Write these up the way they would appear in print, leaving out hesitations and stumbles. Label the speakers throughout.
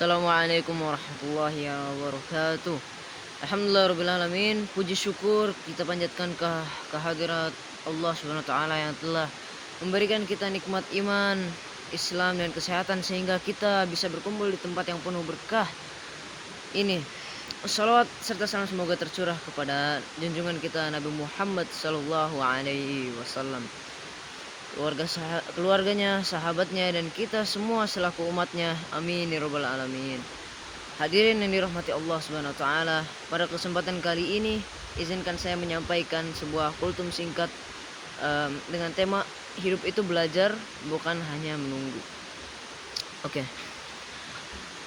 Speaker 1: Assalamualaikum warahmatullahi wabarakatuh. Alhamdulillahirrabbilalamin. Puji syukur kita panjatkan ke kehadirat Allah Subhanahu wa taala yang telah memberikan kita nikmat iman, Islam dan kesehatan sehingga kita bisa berkumpul di tempat yang penuh berkah ini. Salawat serta salam semoga tercurah kepada junjungan kita Nabi Muhammad sallallahu alaihi wasallam, keluarganya, sahabatnya, dan kita semua selaku umatnya. Amin ya rabbal alamin. Hadirin yang dirahmati Allah Subhanahu wa taala, pada kesempatan kali ini izinkan saya menyampaikan sebuah kultum singkat dengan tema hidup itu belajar, bukan hanya menunggu. Oke.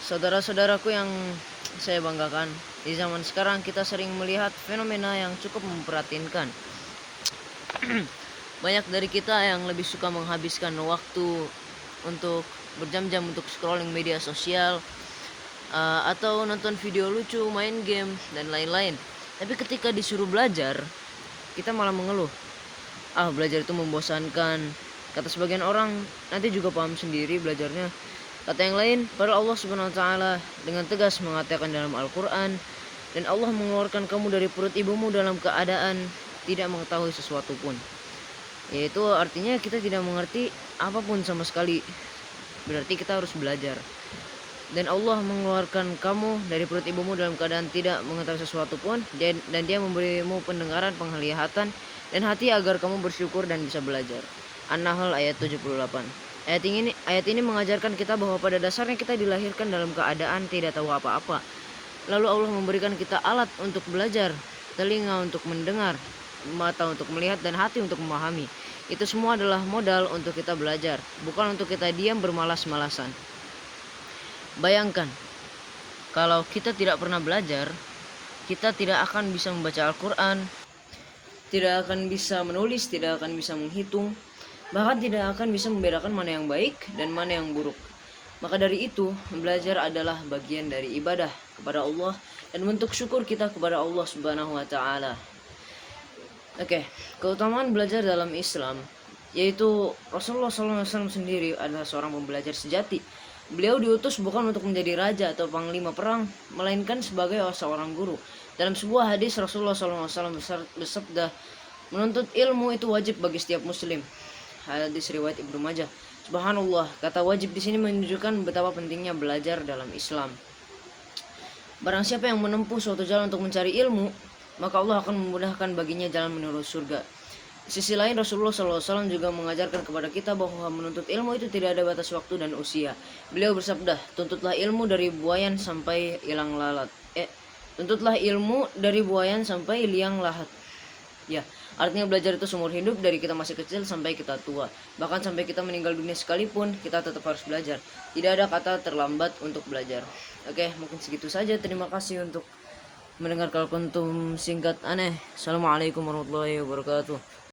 Speaker 1: Saudara-saudaraku yang saya banggakan, di zaman sekarang kita sering melihat fenomena yang cukup memprihatinkan. Banyak dari kita yang lebih suka menghabiskan waktu untuk berjam-jam untuk scrolling media sosial, atau nonton video lucu, main game, dan lain-lain. Tapi ketika disuruh belajar, kita malah mengeluh. Belajar itu membosankan. Kata sebagian orang, nanti juga paham sendiri belajarnya. Kata yang lain, padahal Allah Subhanahu wa taala dengan tegas mengatakan dalam Al-Qur'an, dan Allah mengeluarkan kamu dari perut ibumu dalam keadaan tidak mengetahui sesuatu pun. Yaitu artinya kita tidak mengerti apapun sama sekali. Berarti kita harus belajar. Dan Allah mengeluarkan kamu dari perut ibumu dalam keadaan tidak mengetahui sesuatu pun, dan Dia memberimu pendengaran, penglihatan, dan hati agar kamu bersyukur dan bisa belajar. An-Nahl ayat 78. Ayat ini mengajarkan kita bahwa pada dasarnya kita dilahirkan dalam keadaan tidak tahu apa-apa. Lalu Allah memberikan kita alat untuk belajar, telinga untuk mendengar, mata untuk melihat, dan hati untuk memahami. Itu semua adalah modal untuk kita belajar, bukan untuk kita diam bermalas-malasan. Bayangkan, kalau kita tidak pernah belajar, kita tidak akan bisa membaca Al-Quran, tidak akan bisa menulis, tidak akan bisa menghitung, bahkan tidak akan bisa membedakan mana yang baik dan mana yang buruk. Maka dari itu, belajar adalah bagian dari ibadah kepada Allah dan bentuk syukur kita kepada Allah Subhanahu wa taala. Oke, keutamaan belajar dalam Islam, yaitu Rasulullah SAW sendiri adalah seorang pembelajar sejati. Beliau diutus bukan untuk menjadi raja atau panglima perang, melainkan sebagai seorang guru. Dalam sebuah hadis Rasulullah SAW bersabda, menuntut ilmu itu wajib bagi setiap muslim. Hadis riwayat Ibnu Majah. Subhanallah, kata wajib di sini menunjukkan betapa pentingnya belajar dalam Islam. Barang siapa yang menempuh suatu jalan untuk mencari ilmu, maka Allah akan memudahkan baginya jalan menuju surga. Di sisi lain, Rasulullah SAW juga mengajarkan kepada kita bahwa menuntut ilmu itu tidak ada batas waktu dan usia. Beliau bersabda, tuntutlah ilmu dari buayan sampai hilang lalat. Tuntutlah ilmu dari buayan sampai liang lahat. Ya, artinya belajar itu seumur hidup, dari kita masih kecil sampai kita tua. Bahkan sampai kita meninggal dunia sekalipun, kita tetap harus belajar. Tidak ada kata terlambat untuk belajar. Oke, mungkin segitu saja. Terima kasih untuk mendengarkan kultum singkat aneh. Assalamualaikum warahmatullahi wabarakatuh.